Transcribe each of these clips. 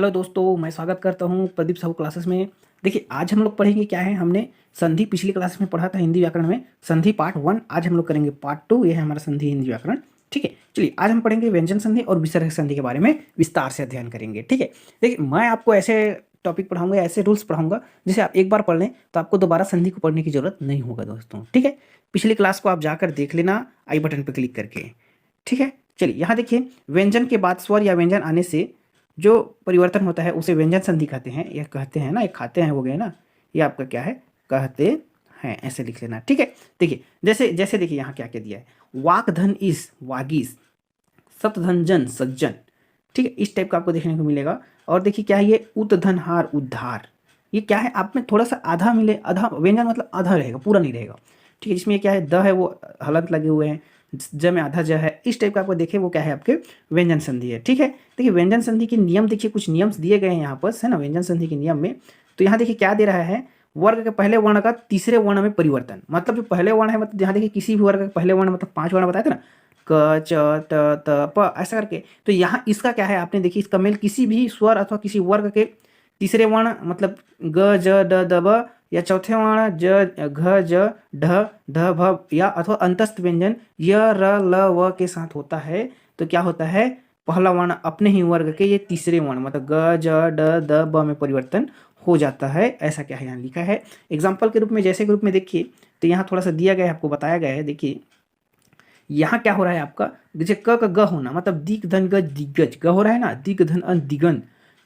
Hello दोस्तों, मैं स्वागत करता हूँ प्रदीप साहू क्लासेस में। देखिए, आज हम लोग पढ़ेंगे क्या है। हमने संधि पिछली क्लास में पढ़ा था हिंदी व्याकरण में, संधि पार्ट 1। आज हम लोग करेंगे पार्ट 2। ये है हमारा संधि हिंदी व्याकरण। ठीक है, चलिए आज हम पढ़ेंगे व्यंजन संधि और विसर्ग संधि के बारे में विस्तार से अध्ययन करेंगे। ठीक है, देखिए मैं आपको ऐसे टॉपिक पढ़ाऊंगा, ऐसे रूल्स पढ़ाऊंगा जिसे आप एक बार पढ़ लें तो आपको दोबारा संधि को पढ़ने की जरूरत नहीं होगा दोस्तों। ठीक है, पिछली क्लास को आप जाकर देख लेना आई बटन पर क्लिक करके। ठीक है, चलिए यहाँ देखिए, व्यंजन के बाद स्वर या व्यंजन आने से जो परिवर्तन होता है उसे व्यंजन संधि कहते हैं। यह कहते हैं ना, ये खाते हैं हो गए ना, ये आपका क्या है, कहते हैं, ऐसे लिख लेना। ठीक है, देखिए जैसे जैसे देखिए यहाँ क्या क्या दिया है। वाक धन इस वागीस, सत धन जन सज्जन। ठीक है, इस टाइप का आपको देखने को मिलेगा। और देखिए क्या है ये, उत धन हार उद्धार। ये क्या है, आप में थोड़ा सा आधा मिले, आधा व्यंजन मतलब आधा रहेगा, पूरा नहीं रहेगा। ठीक है, जिसमें क्या है, द है वो हलंत लगे हुए हैं, ज में आधा ज है, इस टाइप का आपको देखे वो क्या है, आपके व्यंजन संधि है। ठीक है, देखिए व्यंजन संधि के नियम देखिए, कुछ नियम्स दिए गए हैं यहाँ पर, है ना, व्यंजन संधि के नियम में। तो यहाँ देखिए क्या दे रहा है, वर्ग के पहले वर्ण का तीसरे वर्ण में परिवर्तन। मतलब जो पहले वर्ण है, मतलब यहाँ देखिए किसी भी वर्ग का पहले वर्ण मतलब 5 वर्ण बताए थे ना, क च त त प, ऐसा करके। तो यहाँ इसका क्या है, आपने देखिए इसका मेल किसी भी स्वर अथवा किसी वर्ग के तीसरे वर्ण मतलब ग ज ड द ब, या चौथे वर्ण ज घ ज ढ ध भ, या अथवा अंतस्थ व्यंजन य र ल व के साथ होता है। तो क्या होता है, पहला वर्ण अपने ही वर्ग के ये तीसरे वर्ण मतलब ग ज ड द ब में परिवर्तन हो जाता है। ऐसा क्या है यहाँ लिखा है एग्जाम्पल के रूप में। जैसे ग्रुप में देखिए, तो यहाँ थोड़ा सा दिया गया है, आपको बताया गया है। देखिए यहाँ क्या हो रहा है आपका, जैसे क का ग होना मतलब दिग धन ग दिग्गज, ग हो रहा है ना, दिग धन अन दिगन,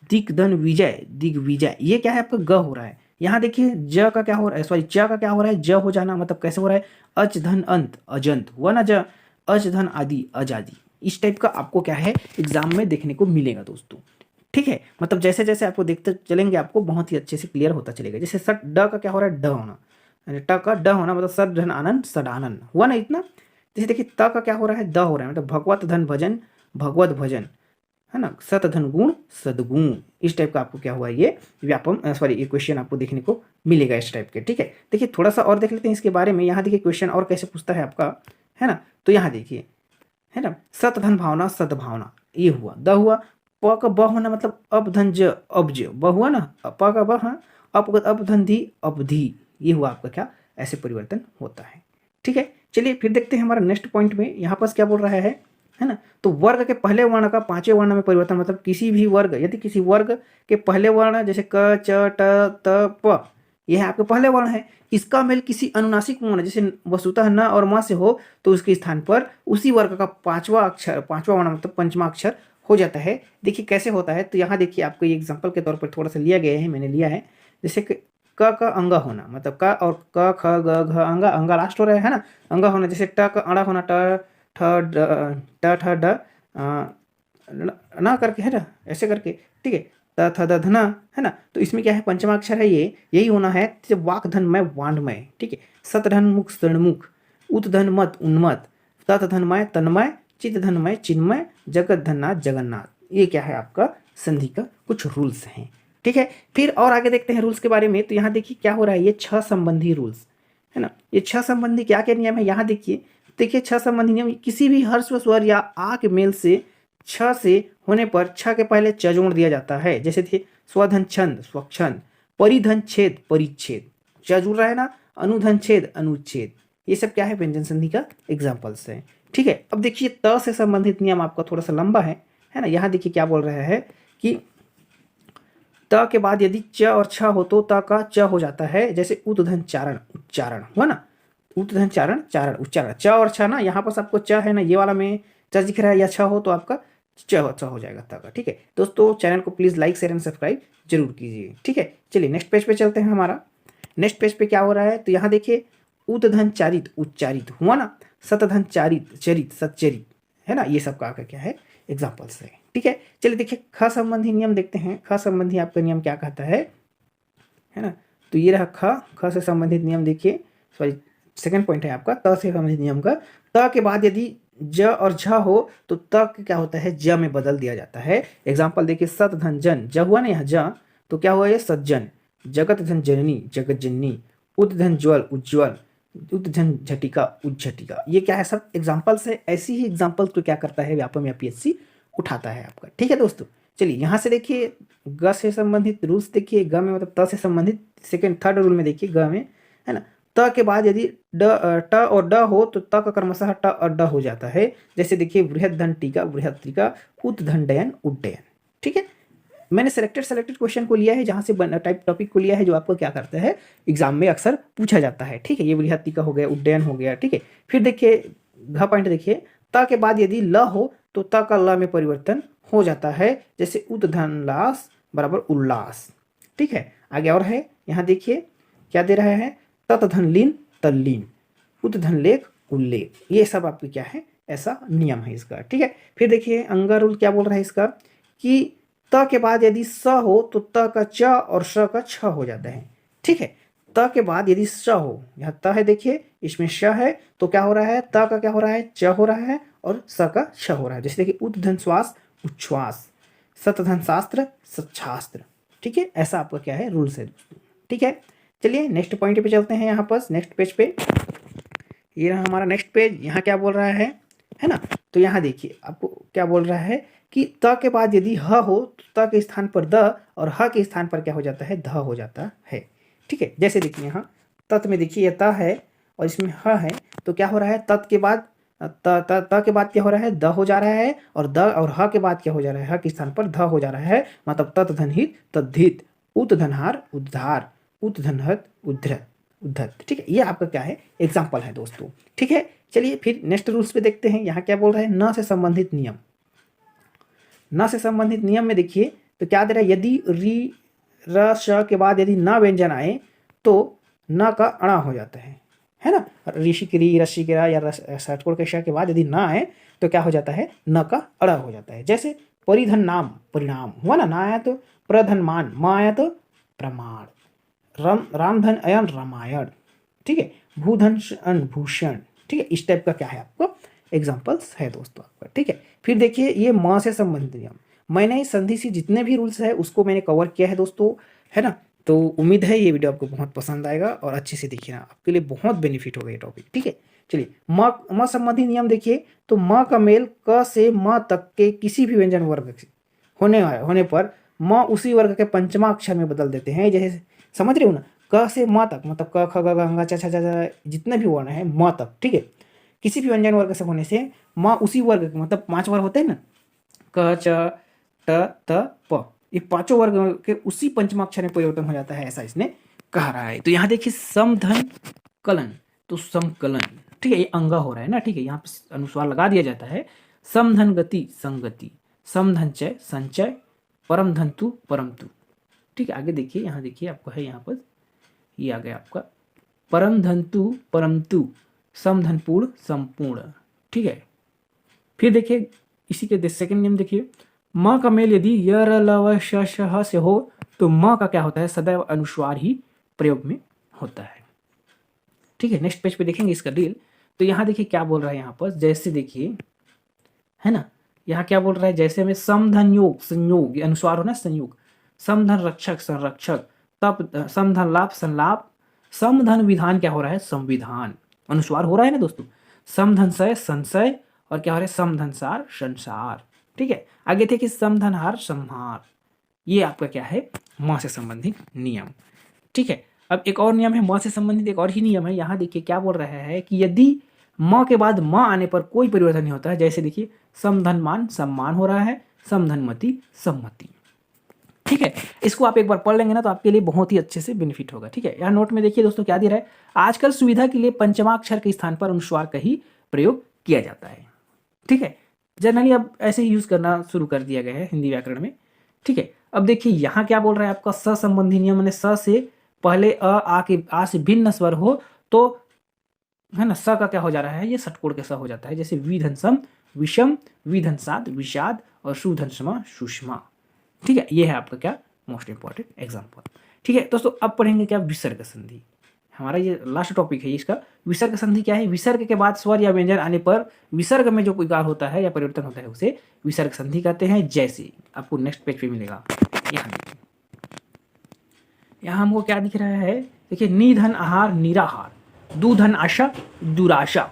दिग धन विजय दिग्विजय, ये क्या है आपका ग हो रहा है। यहाँ देखिए ज का क्या हो रहा है, सॉरी च का क्या हो रहा है, ज हो जाना, मतलब कैसे हो रहा है, अच धन अंत अजंत हुआ ना, ज अच धन आदि अजादि। इस टाइप का आपको क्या है एग्जाम में देखने को मिलेगा दोस्तों। ठीक है, मतलब जैसे जैसे आपको देखते चलेंगे आपको बहुत ही अच्छे से क्लियर होता चलेगा। जैसे सट ड का क्या हो रहा है, ड होना, यानी ट का ड होना मतलब सट धन आनंद सडानंद हुआ ना इतना। जैसे देखिए त का क्या हो रहा है, द हो रहा है, मतलब भगवत धन भजन भगवत भजन, है ना, सत धन गुण सदगुण। इस टाइप का आपको क्या हुआ, ये व्यापम सॉरी ये क्वेश्चन आपको देखने को मिलेगा इस टाइप के। ठीक है, देखिए थोड़ा सा और देख लेते हैं इसके बारे में। यहाँ देखिए क्वेश्चन और कैसे पूछता है आपका, है ना। तो यहाँ देखिए, है ना, सत धन भावना सद्भावना, ये हुआ। द हुआ, प का ब होना मतलब अब धन ज अब्ज, ब हुआ ना, प का ब, हाँ, अब धन धी अवधि, ये हुआ आपका क्या, ऐसे परिवर्तन होता है। ठीक है, चलिए फिर देखते हैं हमारा नेक्स्ट पॉइंट में। यहाँ पर क्या बोल रहा है ना। तो वर्ग के पहले वर्ण का पांचवें वर्ण में परिवर्तन, मतलब किसी भी वर्ग, यदि किसी वर्ग के पहले वर्ण जैसे क च ट त प, यह आपके पहले वर्ण है, इसका मेल किसी अनुनासिक वर्ण जैसे वस्तुतः न और म से हो, तो उसके स्थान पर उसी वर्ग का पांचवा अक्षर, पांचवा वर्ण मतलब पंचमा अक्षर हो जाता है। देखिए कैसे होता है, तो यहाँ देखिए आपको ये एग्जाम्पल के तौर पर थोड़ा सा लिया गया है, मैंने लिया है। जैसे क का अंगा होना मतलब क और क ख ग घ अंगा, अंगा लास्ट हो रहा है ना, अंगा होना। जैसे ट का अड़ा होना, ट ठ ड ना करके, है ना, ऐसे करके। ठीक है, त थ द धना, है ना। तो इसमें क्या है, पंचमा अक्षर है ये, यही होना है। जब वाक धन मय वांडमय, ठीक है, सत धन मुख स्तरणमुख, उत धन मत उन्मत, तत धनमय तन्मय, चित धनमय चिन्मय, जगत धननाथ जगन्नाथ। ये क्या है आपका संधि का कुछ रूल्स हैं। ठीक है, फिर और आगे देखते हैं रूल्स के बारे में। तो यहाँ देखिए क्या हो रहा है, ये 6 संबंधी रूल्स, है ना। ये 6 संबंधी क्या क्या नियम है, यहाँ देखिए। देखिए 6 संबंधी नियम, किसी भी हर्ष व स्वर या आ के मेल से 6 से होने पर 6 के पहले च जोड़ दिया जाता है। जैसे थे स्वधन छंद स्वच्छंद, परिधन छेद परिच्छेद, च जुड़ रहा है ना, अनुधन छेद अनुच्छेद। ये सब क्या है, व्यंजन संधि का एग्जाम्पल्स है। ठीक है, अब देखिए त से संबंधित नियम आपका थोड़ा सा लंबा है ना। यहाँ देखिए क्या बोल रहा है कि त के बाद यदि च और छ हो तो त का च हो जाता है। जैसे उतधन चारण उच्चारण हुआ ना, उतधन चारण चारण उच्चारण, च और छ ना, यहाँ पर आपको च है ना, ये वाला में च दिख रहा है, या छ हो तो आपका च हो जाएगा त का। ठीक है दोस्तों, चैनल को please like share and subscribe जरूर कीजिए। ठीक है, चलिए नेक्स्ट पेज पे चलते हैं। हमारा नेक्स्ट पेज पे क्या हो रहा है, तो यहाँ देखिए उतधन चारित उच्चारित हुआ ना, सतधन चारित चरित सच्चरित, है ना। ये सब का क्या है, एग्जाम्पल्स है। ठीक है, चलिए देखिए ख संबंधी नियम देखते हैं। ख संबंधी आपका नियम क्या कहता है ना। तो ये रहा ख से संबंधित नियम। देखिए सॉरी, सेकंड पॉइंट है आपका त से संबंधित नियम का। त के बाद यदि ज और झ हो तो त क्या होता है, ज में बदल दिया जाता है। एग्जाम्पल देखिए, सत धन जन, ज हुआ ना यहाँ ज, तो क्या हुआ ये सज्जन। जगत धन जननी जगत जननी, उद धन ज्वल उज्ज्वल, उद धन झटिका उज्झटिका। ये क्या है, सब एग्जाम्पल्स है। ऐसी ही एग्जाम्पल्स को क्या करता है व्यापम या पीएससी उठाता है आपका। ठीक है दोस्तों, चलिए यहाँ से देखिए ग से संबंधित रूल्स देखिए, ग में मतलब त से संबंधित सेकेंड थर्ड रूल में देखिए ग में, है ना, त के बाद यदि ट और ड हो तो त का क्रमशः ट और ड हो जाता है। जैसे देखिए बृहद धन टीका, बृहद टीका, उत धन डयन, उड्डयन। ठीक है, मैंने सेलेक्टेड क्वेश्चन को लिया है, जहाँ से टाइप टॉपिक को लिया है जो आपको क्या करता है एग्जाम में अक्सर पूछा जाता है। ठीक है, ये बृहद टीका हो गया, उड्डयन हो गया। ठीक है, फिर देखिए घ पॉइंट देखिए, त के बाद यदि ल हो तो त का ल में परिवर्तन हो जाता है, जैसे उत धन लास बराबर उल्लास। ठीक है, आगे और है, यहाँ देखिए क्या दे रहा है, तत धन लीन तल्लीन, उत धन लेख उल्लेख। ये सब आपके क्या है, ऐसा नियम है इसका। ठीक है, फिर देखिए अंगा रूल क्या बोल रहा है इसका, कि त के बाद यदि स हो तो त का च और स का छ हो जाता है। ठीक है, त के बाद यदि स हो, यहाँ त है देखिए, इसमें श है तो क्या हो रहा है, त का क्या हो रहा है, च हो रहा है और स का छ हो रहा है। जैसे देखिए उत धन श्वास उच्छ्वास, सत धन शास्त्र सच्छास्त्र। ठीक है, ऐसा आपका क्या है रूल्स है दोस्तों। ठीक है, चलिए नेक्स्ट पॉइंट पे चलते हैं, यहाँ पर नेक्स्ट पेज पे। ये रहा हमारा नेक्स्ट पेज। यहाँ क्या बोल रहा है ना, तो यहाँ देखिए आपको क्या बोल रहा है कि त के बाद यदि ह हो तो त के स्थान पर द और ह के स्थान पर क्या हो जाता है, ध हो जाता है। ठीक है, जैसे देखिए यहाँ तत् में देखिए ये त है और इसमें ह है, तो क्या हो रहा है, तत् के बाद त के बाद क्या हो रहा है, द हो जा रहा है, और द और ह के बाद क्या हो जा रहा है, ह के स्थान पर ध हो जा रहा है। मतलब तत् धन हित तद्धित, उत धनहार उद्धार, उत धनहत उद्धत उद्धत। ठीक है, ये आपका क्या है एग्जाम्पल है दोस्तों। ठीक है, चलिए फिर नेक्स्ट रूल्स पे देखते हैं। यहाँ क्या बोल रहा है, न से संबंधित नियम। न से संबंधित नियम में देखिए तो क्या दे रहा है, यदि री र श के बाद यदि न व्यंजन आए तो न का अणा हो जाता है ना। ऋषि की री, रस्सी के रा या षटकोण के श के बाद यदि न आए तो क्या हो जाता है, न का अड़ा हो जाता है। जैसे परिधन नाम परिणाम हुआ ना, आया तो प्रधन मान, माँ आया तो प्रमाण, रामधन अयन रामायण। ठीक है, भूधन भूषण। ठीक है, इस टाइप का क्या है आपको एग्जाम्पल्स है दोस्तों आपका। ठीक है, फिर देखिए ये माँ से संबंधित नियम, मैंने संधि से जितने भी रूल्स है उसको मैंने कवर किया है दोस्तों, है ना। तो उम्मीद है ये वीडियो आपको बहुत पसंद आएगा और अच्छे से देखिए ना, आपके लिए बहुत बेनिफिट होगा ये टॉपिक। ठीक है, चलिए म संबंधी नियम देखिए, तो म का मेल क से म तक के किसी भी व्यंजन वर्ग से होने पर म उसी वर्ग के पंचमा अक्षर में बदल देते हैं। जैसे समझ रहे हो ना, क से म तक मतलब क ख ग घ छ छ जितने भी वर्ण है म तक। ठीक है, किसी भी व्यंजन वर्ग से होने से म उसी वर्ग के मतलब 5 वर्ग होते हैं ना, क च ट त प, ये पांचों वर्ग के उसी पंचमाक्षर में परिवर्तन हो जाता है, ऐसा इसने कह रहा है। तो यहाँ देखिए समधन कलन, तो समकलन। ठीक है, ये अंगा हो रहा है ना। ठीक है, यहाँ पे अनुस्वार लगा दिया जाता है। समधन गति संगति, समधन चय संचय, परम धंतु परमतु। ठीक है, आगे देखिए, यहाँ देखिए आपको है, यहाँ पर ये आ गया आपका परम धंतु परमतु, समधनपूर्ण संपूर्ण। ठीक है, फिर देखिए इसी के सेकंड नियम देखिए, म का मेल यदि य र ल व श श ह से हो तो म का क्या होता है, सदैव अनुस्वार ही प्रयोग में होता है। ठीक है, नेक्स्ट पेज पे देखेंगे इसका डील। तो यहाँ देखिए क्या बोल रहा है यहाँ पर, जैसे देखिए है ना, यहाँ क्या बोल रहा है, जैसे हमें समधन योग संयोग, ये अनुस्वार हो ना संयोग, समधन रक्षक संरक्षक, तप समधन लाभ संलाप, समधन विधान क्या हो रहा है, संविधान, अनुस्वार हो रहा है ना दोस्तों। समधन सय संशय, और क्या हो रहा है, समधन सार संसार। ठीक है, आगे थे कि समधन हार संहार। ये आपका क्या है, म से संबंधित नियम। ठीक है, अब एक और नियम है म से संबंधित, एक और ही नियम है। यहाँ देखिए क्या बोल रहा है कि यदि म के बाद म आने पर कोई परिवर्तन नहीं होता है, जैसे देखिए समधन मान सम्मान हो रहा है, समधनमति सम्मति। ठीक है, इसको आप एक बार पढ़ लेंगे ना तो आपके लिए बहुत ही अच्छे से बेनिफिट होगा। ठीक है, यहाँ नोट में देखिए दोस्तों क्या दे रहा है, आजकल सुविधा के लिए पंचमाक्षर के स्थान पर अनुस्वार का ही प्रयोग किया जाता है। ठीक है, जनरली अब ऐसे ही यूज करना शुरू कर दिया गया है हिंदी व्याकरण में। ठीक है, अब देखिए यहाँ क्या बोल रहा है आपका, स संबंधी नियम, मैंने स से पहले आ से भिन्न स्वर हो तो है ना, स का क्या हो जा रहा है, ये षटकोण के स हो जाता है। जैसे विधन सम विषम, विधन साध विषाद, और सुधन समा सुषमा। ठीक है, ये है आपका क्या मोस्ट इंपॉर्टेंट एग्जाम्पल। ठीक है दोस्तों, अब पढ़ेंगे क्या, विसर्ग संधि। हमारा ये लास्ट टॉपिक है इसका। विसर्ग संधि क्या है, विसर्ग के बाद स्वर या व्यंजन आने पर विसर्ग में जो विकार होता है या परिवर्तन होता है उसे विसर्ग संधि कहते हैं। जैसे आपको नेक्स्ट पेज पे मिलेगा, यहाँ देखिए, यहाँ हमको क्या दिख रहा है, देखिए निधन आहार निराहार, दूधन आशा दुराशा,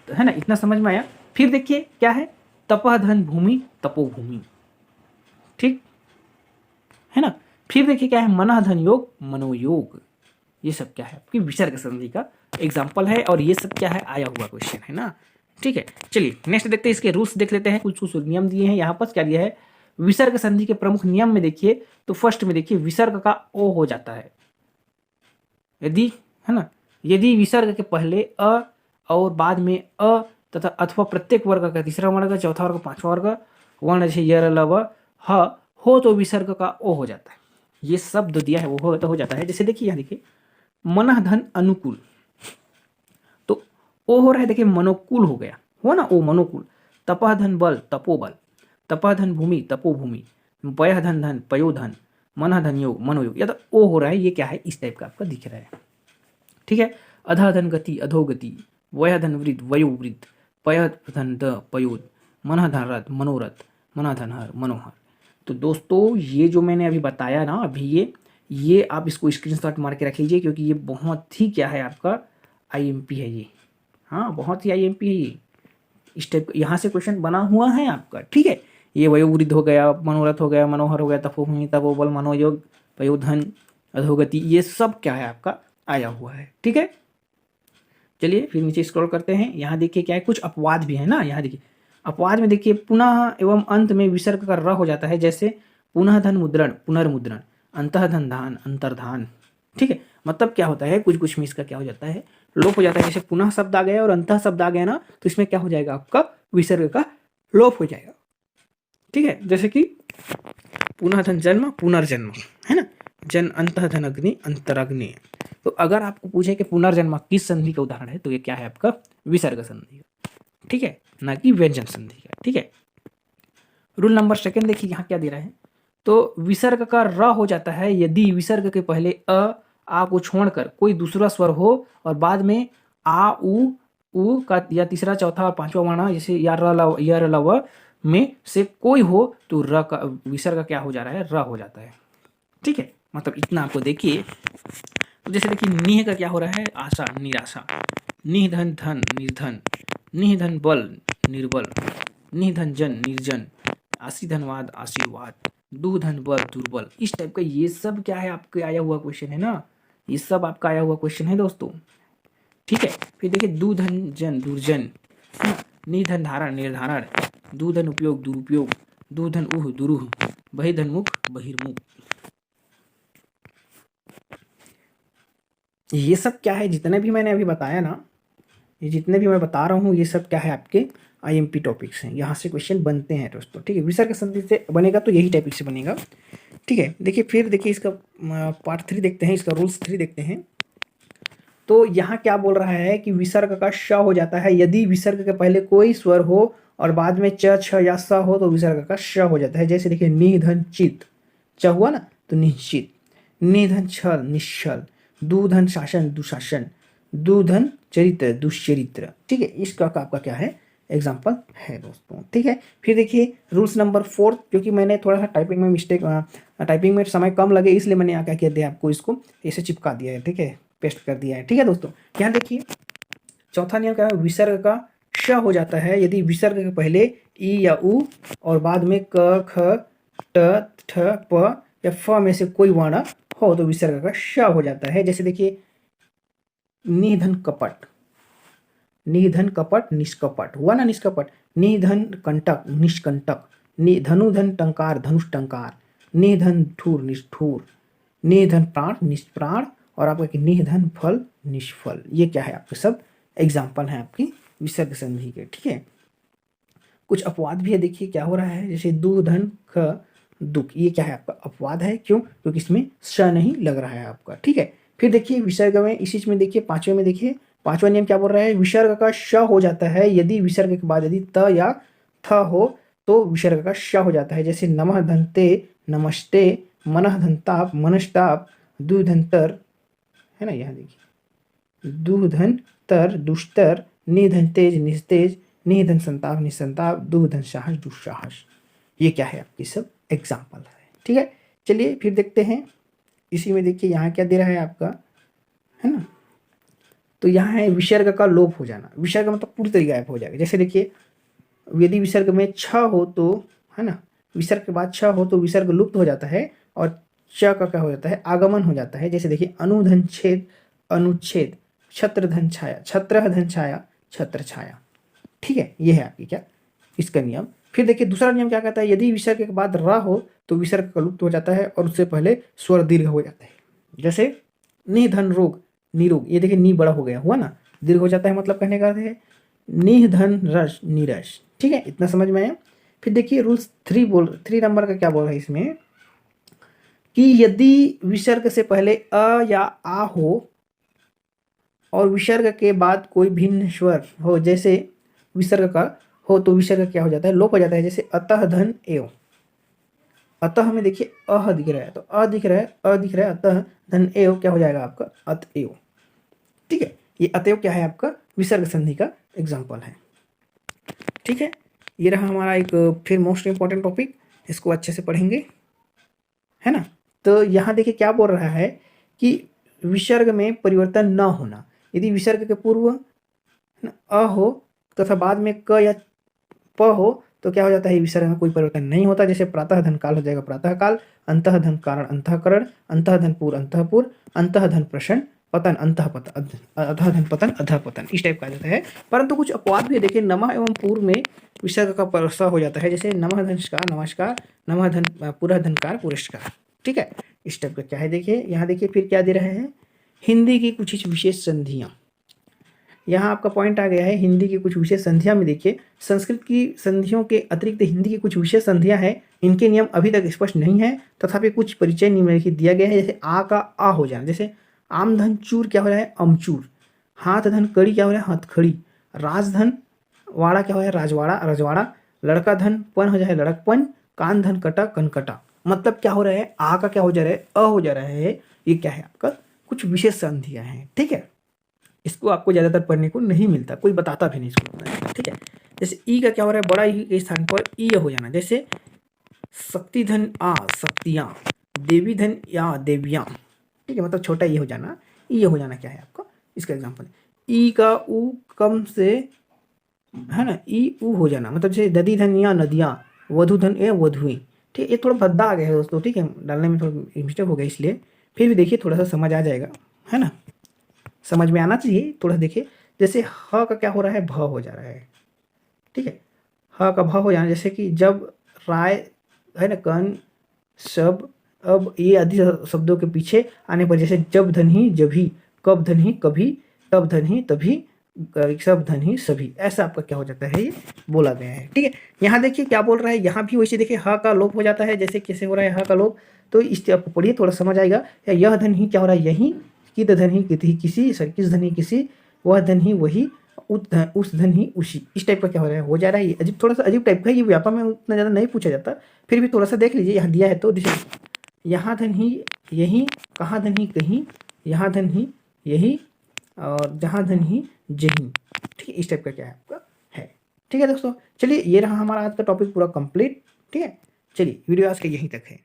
है ना, इतना समझ में आया। फिर देखिए क्या है, तपह धन भूमि तपोभूमि। ठीक फिर देखिए क्या है, मनः धन योग, मनोयोग, ये सब क्या है आपकी विसर्ग संधि का एग्जाम्पल है, और ये सब क्या है आया हुआ क्वेश्चन है ना। ठीक है, चलिए नेक्स्ट देखते हैं, इसके रूल्स देख लेते हैं। कुछ कुछ नियम दिए हैं यहाँ पर, क्या दिया है विसर्ग संधि के प्रमुख नियम में देखिए, तो फर्स्ट में देखिए विसर्ग का ओ हो जाता है यदि, है ना, यदि विसर्ग के पहले अ और बाद में अ तथा अथवा प्रत्येक वर्ग का तीसरा वर्ग, चौथा वर्ग, पांचवा वर्ग वर्ण जैसे य ल व ह हो तो विसर्ग का ओ हो जाता है। ये शब्द दिया है वो हो जाता है। जैसे देखिए यहाँ देखिए मनः धन अनुकूल, तो ओ हो रहा है देखिए मनोकूल हो गया, हो ना, ओ मनोकूल। तपह धन बल, तपोबल। तपह धन भूमि, तपोभूमि। पयः धन धन, पयोधन। मनः धन योग, मनोयोग। या तो ओ हो रहा है, ये क्या है इस टाइप का आपका दिख रहा है। ठीक है, अधः धन गति, अधोगति। वयः धन वृद्ध, वयोवृद्ध। पयः धन द, पयोद। मनः धन रथ, मनोरथ। मनः धन हर, मनोहर। तो दोस्तों ये जो मैंने अभी बताया ना अभी ये आप इसको स्क्रीनशॉट मार के रख लीजिए, क्योंकि ये बहुत ही क्या है आपका आईएमपी है ये। हाँ, बहुत ही आईएमपी है ये। इस टाइप यहाँ से क्वेश्चन बना हुआ है आपका। ठीक है, ये वयोवृद्ध हो गया, मनोरथ हो गया, मनोहर हो गया, तपोभूमि, तपोबल, मनोयोग, पयोधन, अधोगति, ये सब क्या है आपका आया हुआ है। ठीक है, चलिए फिर नीचे स्क्रॉल करते हैं। यहाँ देखिए क्या है, कुछ अपवाद भी है ना। यहाँ देखिए अपवाद में देखिए पुनः एवं अंत में विसर्ग का र हो जाता है, जैसे पुनः धन मुद्रण, पुनर्मुद्रण। अंतः धन धान, अंतर्धान। ठीक है, मतलब क्या होता है कुछ कुछ में इसका क्या हो जाता है लोप हो जाता है। जैसे पुनः शब्द आ गया और अंतः शब्द आ गया ना, तो इसमें क्या हो जाएगा आपका विसर्ग का लोप हो जाएगा। ठीक है, जैसे कि पुनः धन जन्म, पुनर्जन्म, है ना, जन अंतः धन अग्नि, अंतरग्नि। तो अगर आपको पूछे कि पुनर्जन्म किस संधि का उदाहरण है, तो ये क्या है आपका विसर्ग संधि का। ठीक है, ना कि व्यंजन संधि का। ठीक है, रूल नंबर सेकंड देखिए यहाँ क्या दे रहा है, तो विसर्ग का र हो जाता है यदि विसर्ग के पहले आ को छोड़कर कोई दूसरा स्वर हो और बाद में आ उ का या तीसरा चौथा और पांचवा वर्ण जैसे या र ल व में से कोई हो, तो र का विसर्ग क्या हो जा रहा है र हो जाता है। ठीक है, मतलब इतना आपको देखिए। तो जैसे देखिए निह का क्या हो रहा है आशा, निराशा। निह धन धन, निर्धन। निह धन बल, निर्बल। निह धन जन, निर्जन। आशी धनवाद, आशीर्वाद। दु धन बल, दुर्बल। इस टाइप का ये सब क्या है आपके आया हुआ क्वेश्चन है ना, ये सब आपका आया हुआ क्वेश्चन है दोस्तों। ठीक है, फिर देखिए दु धन जन, दुर्जन। नि धन धारण, निर्धारण। दु धन उपयोग, दुरुपयोग। दु धन उह, दुरूह। बहि धन मुख, बहिर्मुख। ये सब क्या है जितने भी मैंने अभी बताया ना, ये जितने भी मैं बता रहा हूँ ये सब क्या है आपके आईएमपी टॉपिक्स हैं, यहाँ से क्वेश्चन बनते हैं दोस्तों। ठीक है, विसर्ग संधि से बनेगा तो यही टॉपिक से बनेगा। ठीक है, देखिए फिर देखिए इसका पार्ट 3 देखते हैं, इसका रूल्स 3 देखते हैं। तो यहाँ क्या बोल रहा है कि विसर्ग का श हो जाता है यदि विसर्ग के पहले कोई स्वर हो और बाद में च, छ या स हो, तो विसर्ग का श हो जाता है। जैसे देखिए निधन चित, च हुआ ना तो निश्चित। निधन छल, निश्चल। दुधन शासन, दुशासन। दुधन चरित्र, दुष्चरित्र। ठीक है, इसका आपका क्या है एग्जाम्पल है दोस्तों। ठीक है, फिर देखिए रूल्स नंबर 4, क्योंकि मैंने थोड़ा सा टाइपिंग में समय कम लगे इसलिए मैंने क्या किया दिया आपको इसको ऐसे चिपका दिया है। ठीक है, पेस्ट कर दिया है। ठीक है दोस्तों, यहाँ देखिए चौथा नियम क्या है, विसर्ग का श हो जाता है यदि विसर्ग के पहले ई या उ और बाद में क, ख, ट, ठ, प या फ में से कोई वर्ण हो, तो विसर्ग का श हो जाता है। जैसे देखिए निधन कपट, निधन कपट, निष्कपट हुआ ना, निष्कपट। निधन कंटक, निष्कंटक। धनुधन टंकार, धनुष टंकार। निधन ठूर, निष्ठूर। निधन प्राण, निष्प्राण। और आपका निधन फल, निष्फल। ये क्या है आपके सब एग्जाम्पल हैं आपकी विसर्ग संधि के। ठीक है, कुछ अपवाद भी है, देखिए क्या हो रहा है, जैसे दु धन ख, दुख। ये क्या है आपका अपवाद है, क्यों, क्योंकि इसमें श नहीं लग रहा है आपका। ठीक है, फिर देखिए विसर्ग में इसी में देखिए पांचवें में देखिए पांचवा नियम क्या बोल रहा है, विसर्ग का श हो जाता है यदि विसर्ग के बाद यदि त या थ हो तो विसर्ग का श हो जाता है। जैसे नमः धनते, नमस्ते। मनः धनताप, मनस्ताप। दुधंतर, है ना, यहाँ देखिए दुधन तर, दुष्तर। निधन तेज, निस्तेज। निधन संताप, निसंताप। दुधन साहस, दुस्साहस। ये क्या है आपकी सब एग्जाम्पल है। ठीक है, चलिए फिर देखते हैं इसी में। देखिए यहाँ क्या दे रहा है आपका, है ना, तो यहाँ है विसर्ग का लोप हो जाना। विसर्ग मतलब पूरी तरीके गायब हो जाएगा। जैसे देखिए यदि विसर्ग में छ हो तो, है ना, विसर्ग के बाद छ हो तो विसर्ग लुप्त हो जाता है और च का क्या हो जाता है, आगमन हो जाता है। जैसे देखिए अनुधन छेद, अनुच्छेद, छत्र धन छाया, छत्र धन छाया, छत्र छाया। ठीक है, ये है आपकी क्या इसका नियम। फिर देखिए दूसरा नियम क्या कहता है, यदि विसर्ग के बाद र हो तो विसर्ग का लुप्त हो जाता है और उससे पहले स्वर दीर्घ हो जाता है। जैसे निधन रोग, निरोग, ये देखिए नी बड़ा हो गया, हुआ ना, दीर्घ हो जाता है, मतलब कहने का अर्थ है निधन रस, नीरस। ठीक है, इतना समझ में आया। फिर देखिए रूल्स 3 नंबर का क्या बोल रहा है इसमें, कि यदि विसर्ग से पहले अ या आ हो और विसर्ग के बाद कोई भिन्न स्वर हो, जैसे विसर्ग का हो तो विसर्ग क्या हो जाता है, लोप हो जाता है। जैसे अतः धन एव, अतः में देखिए अह दिख रहा है तो अ दिख रहा है, अ दिख रहा है, अतः धन एव क्या हो जाएगा आपका अतएव। ठीक है, ये अतएव क्या है आपका विसर्ग संधि का एग्जाम्पल है। ठीक है, ये रहा हमारा एक फिर मोस्ट इंपॉर्टेंट टॉपिक, इसको अच्छे से पढ़ेंगे, है ना। तो यहाँ देखिए क्या बोल रहा है कि विसर्ग में परिवर्तन न होना। यदि विसर्ग के पूर्व अ हो तथा बाद में क या प हो तो क्या हो जाता है, विसर्ग में कोई परिवर्तन नहीं होता। जैसे प्रातः धन काल हो जाएगा प्रातः काल, अंतः धन कारण अंतःकरण, अंतः धन पूर अंतःपुर, अंतः धन प्रशन, पतन अंतः पतन, अधः धन पतन अधः पतन, इस टाइप का जाता है। परंतु कुछ अपवाद भी देखिए, नमः एवं पूर्व में विसर्ग का परसा हो जाता है। जैसे नमः धनस्कार नमस्कार, नमः धन पुरः धनकार पुरस्कार। ठीक है, इस टाइप का क्या है, देखिए यहाँ देखिए फिर क्या दे रहे हैं, हिंदी की कुछ विशेष संधियाँ। यहाँ आपका पॉइंट आ गया है हिंदी की कुछ विशेष संधियाँ में। देखिए संस्कृत की संधियों के अतिरिक्त हिंदी की कुछ विशेष संधियाँ हैं, इनके नियम अभी तक स्पष्ट नहीं है, तथापि कुछ परिचय निम्नलिखित दिया गया है। जैसे आ का आ हो जाना, जैसे आम धन चूर क्या हो रहा है अमचूर, हाथ धन कड़ी क्या हो रहा है हथखड़ी, राजधन वाड़ा क्या हो रहा है राजवाड़ा रजवाड़ा, लड़का धन पन हो जाए लड़कपन, कान धन कटा कनकटा। मतलब क्या हो रहा है, आ का क्या हो जा रहा है अ हो जा रहा है, ये क्या है आपका कुछ विशेष संधियाँ हैं। ठीक है, इसको आपको ज़्यादातर पढ़ने को नहीं मिलता, कोई बताता भी नहीं इसको। ठीक है, जैसे ई का क्या हो रहा है, बड़ा ई के स्थान पर ई हो जाना। जैसे शक्ति धन आ शक्तियाँ, देवी धन या देवियाँ। ठीक है, मतलब छोटा ई हो जाना, ई हो जाना क्या है आपका इसका एग्जाम्पल। ई का ऊ कम से, है ना, ई ऊ हो जाना, मतलब जैसे दधी धन या नदियाँ, वधु धन या वधुएं। ठीक है, ये थोड़ा भद्दा आ गया है दोस्तों, ठीक है, डालने में थोड़ा मिस्टेक हो गया, इसलिए फिर भी देखिए थोड़ा सा समझ आ जाएगा, है ना, समझ में आना चाहिए थोड़ा। देखिए जैसे ह का क्या हो रहा है भ हो जा रहा है। ठीक है, ह का भ हो जाना, जैसे कि जब राय, है ना, कन, सब, अब, ये आदि शब्दों के पीछे आने पर, जैसे जब धन ही जभी, कब धन ही कभी, तब धन ही तभी, सब धन ही सभी, ऐसा आपका क्या हो जाता है, ये बोला गया है। ठीक है, यहाँ देखिए क्या बोल रहा है, यहाँ भी वैसे देखिए ह का लोप हो जाता है। जैसे कैसे हो रहा है ह का लोप, तो इस आपको पढ़िए थोड़ा समझ आएगा। या यह धन ही क्या हो रहा है यही, कित धन ही किति किसी, किस धन ही किसी, वह धन ही वही, उस धन ही उसी, इस टाइप का क्या हो जा रहा है। ये अजीब, थोड़ा सा अजीब टाइप का, ये व्यापक में उतना ज़्यादा नहीं पूछा जाता, फिर भी थोड़ा सा देख लीजिए। यहाँ दिया है तो देखिए, यहाँ धन ही यही, कहाँ धन ही कहीं, यहाँ धन ही यही, और जहाँ धन ही जहीं। ठीक है, इस टाइप का क्या है आपका है। ठीक है दोस्तों, चलिए ये रहा हमारा आज का टॉपिक पूरा कंप्लीट। ठीक है, चलिए वीडियो आज के यहीं तक है।